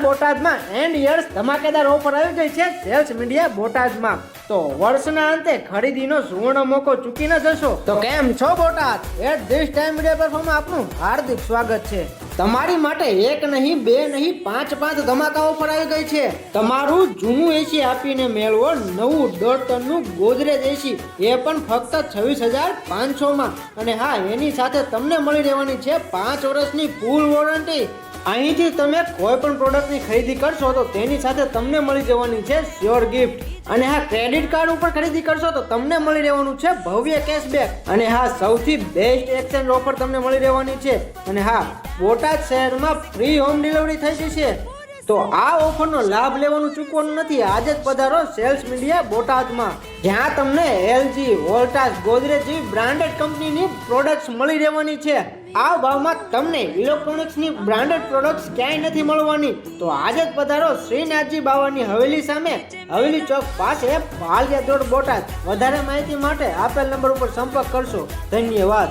બોટાદમાં and years ધમાકેદાર offer આવી ગઈ છે સેલ્સ મીડિયા બોટાદમાં. તો વર્ષના અંતે ખરીદીનો સુવર્ણ મોકો ચૂકી ન જશો. તો કેમ છો Botad? At this time media પ્લેટફોર્મમાં આપનું હાર્દિક સ્વાગત છે. તમારી માટે એક નહીં, બે નહીં, પાંચ ધમાકા ઓફર આવી ગઈ છે. તમારું જૂનું એસી આપીને મેળવો નવું 1.5 ટનનું ગોદરેજ એસી, એ પણ ફક્ત 26,500 માં. અને હા, એની સાથે તમને મળી રહેવાની છે 5 વર્ષની ફૂલ વોરંટી. અહીંથી તમે કોઈ પણ પ્રોડક્ટની ખરીદી કરશો તો તેની સાથે તમને મળી જવાની છે શ્યોર ગિફ્ટ. અને હા, ક્રેડિટ કાર્ડ ઉપર ખરીદી કરશો તો તમને મળી રહેવાનું છે ભવ્ય કેશબેક. અને હા, સૌથી બેસ્ટ એક્સચેન્જ ઓફર તમને મળી રહેવાની છે. અને હા, બોટાદ શહેરમાં ફ્રી હોમ ડિલિવરી થઈ જશે. તો આ ઓફરનો લાભ લેવાનું ચૂકવાનું નથી. આજે જ પધારો સેલ્સ મીડિયા બોટાદમાં, જ્યાં તમને એલજી, વોલ્ટાસ, ગોદરેજ જેવી બ્રાન્ડેડ કંપનીની પ્રોડક્ટ્સ મળી રહેવાની છે. આ ભાવમાં તમને ઇલેક્ટ્રોનિક્સની બ્રાન્ડેડ પ્રોડક્ટ્સ ક્યાંય નથી મળવાની. તો આજે જ પધારો શ્રીનાથજી બાવાની હવેલી સામે, હવેલી ચોક પાસે, ભાલિયા રોડ, બોટાદ. વધારે માહિતી માટે આપેલ નંબર ઉપર સંપર્ક કરશો. ધન્યવાદ.